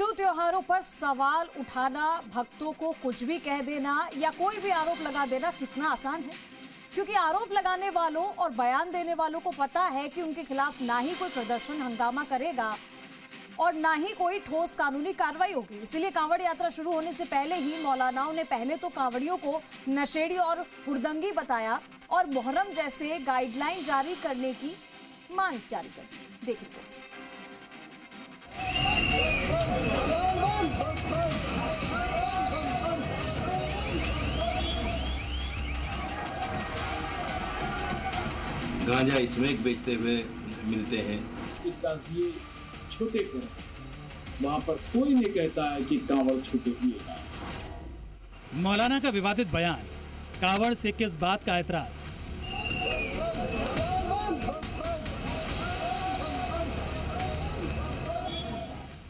हिंदू त्योहारों पर सवाल उठाना, भक्तों को कुछ भी कह देना या कोई भी आरोप लगा देना कितना आसान है, क्योंकि आरोप लगाने वालों और बयान देने वालों को पता है कि उनके खिलाफ ना ही कोई प्रदर्शन हंगामा करेगा और ना ही कोई ठोस कानूनी कार्रवाई होगी। इसलिए कांवड़ यात्रा शुरू होने से पहले ही मौलानाओं ने पहले तो कांवड़ियों को नशेड़ी और हुड़दंगी बताया और मुहर्रम जैसे गाइडलाइन जारी करने की मांग जारी कर दी। देखिए गांजा इसमें बेचते हुए मिलते हैं। ताजिए छोटे करें, वहां पर कोई नहीं कहता है कि कांवड़ छोटे किए। मौलाना का विवादित बयान, कांवड़ से किस बात का ऐतराज?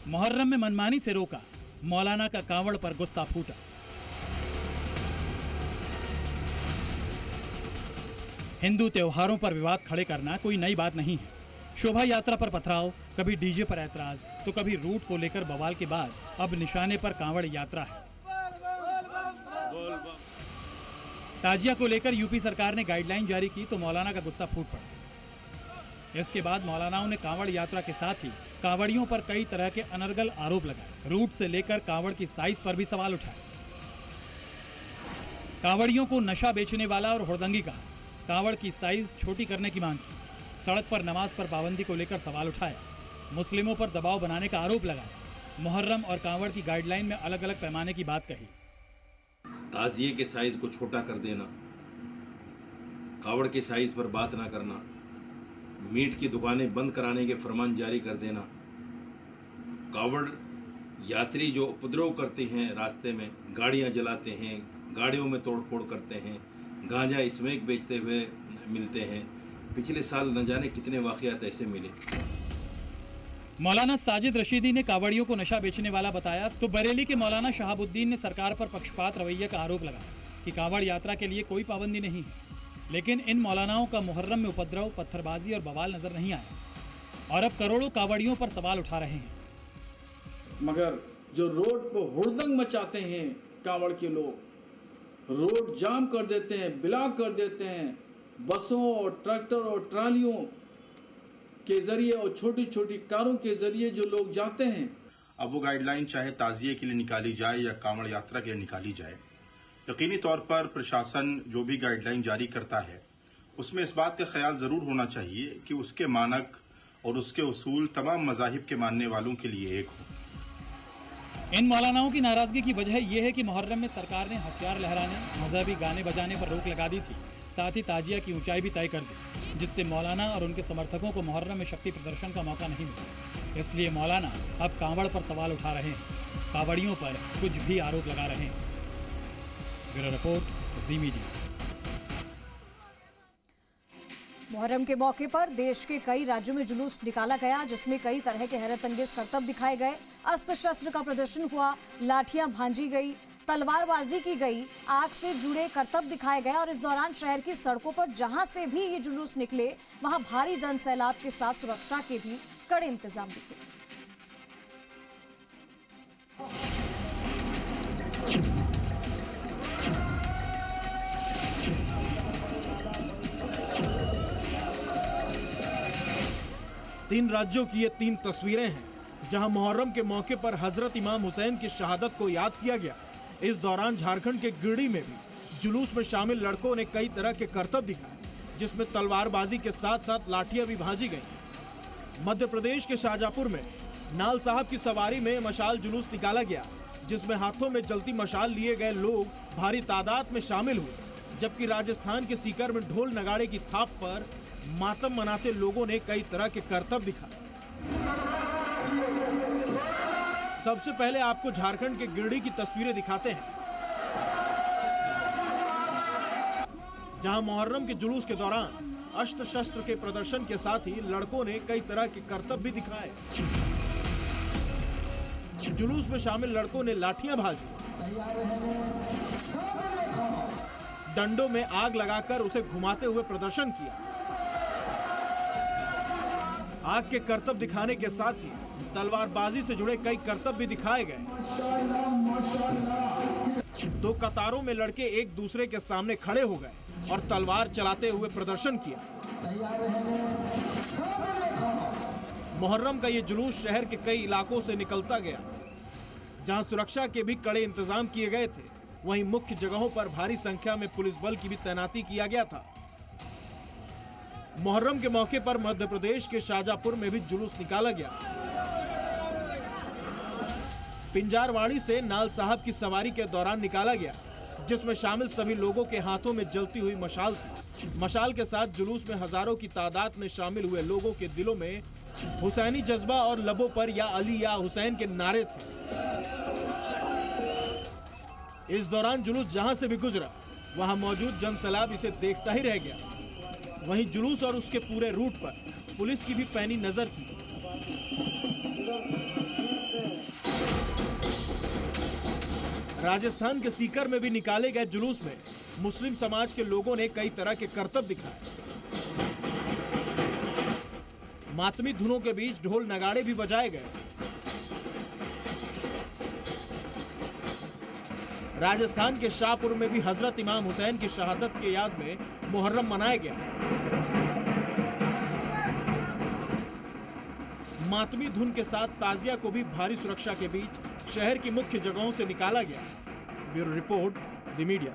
मुहर्रम में मनमानी से रोका, मौलाना का कांवड़ पर गुस्सा फूटा। हिंदू त्योहारों पर विवाद खड़े करना कोई नई बात नहीं है। शोभा यात्रा पर पथराव, कभी डीजे पर ऐतराज तो कभी रूट को लेकर बवाल के बाद अब निशाने पर कांवड़ यात्रा है। ताजिया को लेकर यूपी सरकार ने गाइडलाइन जारी की तो मौलाना का गुस्सा फूट पड़ा। इसके बाद मौलानाओं ने कांवड़ यात्रा के साथ ही कांवड़ियों पर कई तरह के अनर्गल आरोप लगाए। रूट से लेकर कांवड़ की साइज पर भी सवाल उठाए। कांवड़ियों को नशा बेचने वाला और हुड़दंगी कहा, कांवड़ की साइज छोटी करने की मांग की, सड़क पर नमाज पर पाबंदी को लेकर सवाल उठाया, मुस्लिमों पर दबाव बनाने का आरोप लगाया, मुहर्रम और कांवड़ की गाइडलाइन में अलग अलग पैमाने की बात कही। ताजिए के साइज को छोटा कर देना, कांवड़ के साइज पर बात ना करना, मीट की दुकानें बंद कराने के फरमान जारी कर देना, कांवड़ यात्री जो उपद्रव करते हैं, रास्ते में गाड़ियां जलाते हैं, गाड़ियों में तोड़फोड़ करते हैं, गांजा इसमें बेचते हुए मिलते हैं। पिछले साल न जाने कितने वाकयात ऐसे मिले। मौलाना साजिद रशीदी ने कांवड़ियों को नशा बेचने वाला बताया तो बरेली के मौलाना शहाबुद्दीन ने सरकार पर पक्षपात रवैये का आरोप लगाया कि कांवड़ यात्रा के लिए कोई पाबंदी नहीं है। लेकिन इन मौलानाओं का मुहर्रम में उपद्रव, पत्थरबाजी और बवाल नजर नहीं आया और अब करोड़ों कांवड़ियों पर सवाल उठा रहे हैं। मगर जो रोड पर हुड़दंग मचाते हैं कांवड़ के लोग, रोड जाम कर देते हैं, ब्लॉक कर देते हैं, बसों और ट्रैक्टर और ट्रालियों के जरिए और छोटी छोटी कारों के जरिए जो लोग जाते हैं। अब वो गाइडलाइन चाहे ताजिए के लिए निकाली जाए या कांवड़ यात्रा के लिए निकाली जाए, यकीनी तौर पर प्रशासन जो भी गाइडलाइन जारी करता है उसमें इस बात का ख्याल जरूर होना चाहिए कि उसके मानक और उसके उसूल तमाम मजाहिब के मानने वालों के लिए एक हो। इन मौलानाओं की नाराजगी की वजह यह है कि मुहर्रम में सरकार ने हथियार लहराने, मजहबी गाने बजाने पर रोक लगा दी थी, साथ ही ताजिया की ऊंचाई भी तय कर दी, जिससे मौलाना और उनके समर्थकों को मुहर्रम में शक्ति प्रदर्शन का मौका नहीं मिला। इसलिए मौलाना अब कांवड़ पर सवाल उठा रहे हैं, कांवड़ियों पर कुछ भी आरोप लगा रहे हैं। ब्यूरो रिपोर्ट, जी मीडिया। मुहर्रम के मौके पर देश के कई राज्यों में जुलूस निकाला गया, जिसमें कई तरह के हैरत अंगेज करतब दिखाए गए। अस्त्र शस्त्र का प्रदर्शन हुआ, लाठियां भांजी गई, तलवारबाजी की गई, आग से जुड़े करतब दिखाए गए और इस दौरान शहर की सड़कों पर जहां से भी ये जुलूस निकले वहां भारी जनसैलाब के साथ सुरक्षा के भी कड़े इंतजाम दिखे। तीन राज्यों की ये तीन तस्वीरें हैं जहां मुहर्रम के मौके पर हजरत इमाम हुसैन की शहादत को याद किया गया। इस दौरान झारखंड के गिरिडीह में भी जुलूस में शामिल लड़कों ने कई तरह के करतब दिखाए, जिसमें तलवारबाजी के साथ साथ लाठियां भी भांजी गईं। मध्य प्रदेश के शाहजहांपुर में नाल साहब की सवारी में मशाल जुलूस निकाला गया, जिसमें हाथों में जलती मशाल लिए गए लोग भारी तादाद में शामिल हुए। जबकि राजस्थान के सीकर में ढोल नगाड़े की थाप पर मातम मनाते लोगों ने कई तरह के करतब दिखाए। सबसे पहले आपको झारखंड के गिरिडीह की तस्वीरें दिखाते हैं, जहां मुहर्रम के जुलूस के दौरान अस्त्र शस्त्र के प्रदर्शन के साथ ही लड़कों ने कई तरह के करतब भी दिखाए। जुलूस में शामिल लड़कों ने लाठियां भाजी, डंडों में आग लगाकर उसे घुमाते हुए प्रदर्शन किया। आग के करतब दिखाने के साथ ही तलवारबाजी से जुड़े कई करतब भी दिखाए गए। दो कतारों में लड़के एक दूसरे के सामने खड़े हो गए और तलवार चलाते हुए प्रदर्शन किया। मुहर्रम का ये जुलूस शहर के कई इलाकों से निकलता गया, जहां सुरक्षा के भी कड़े इंतजाम किए गए थे। वहीं मुख्य जगहों पर भारी संख्या में पुलिस बल की भी तैनाती किया गया था। मुहर्रम के मौके पर मध्य प्रदेश के शाजापुर में भी जुलूस निकाला गया। पिंजारवाड़ी से नाल साहब की सवारी के दौरान निकाला गया, जिसमें शामिल सभी लोगों के हाथों में जलती हुई मशाल थी। मशाल के साथ जुलूस में हजारों की तादाद में शामिल हुए लोगों के दिलों में हुसैनी जज्बा और लबों पर या अली या हुसैन के नारे थे। इस दौरान जुलूस जहां से भी गुजरा, वहां मौजूद जनसैलाब इसे देखता ही रह गया। वहीं जुलूस और उसके पूरे रूट पर पुलिस की भी पैनी नजर थी। राजस्थान के सीकर में भी निकाले गए जुलूस में मुस्लिम समाज के लोगों ने कई तरह के करतब दिखाए। मातमी धुनों के बीच ढोल नगाड़े भी बजाए गए। राजस्थान के शाहपुर में भी हजरत इमाम हुसैन की शहादत के याद में मुहर्रम मनाया गया। मातमी धुन के साथ ताजिया को भी भारी सुरक्षा के बीच शहर की मुख्य जगहों से निकाला गया। ब्यूरो रिपोर्ट, जी मीडिया।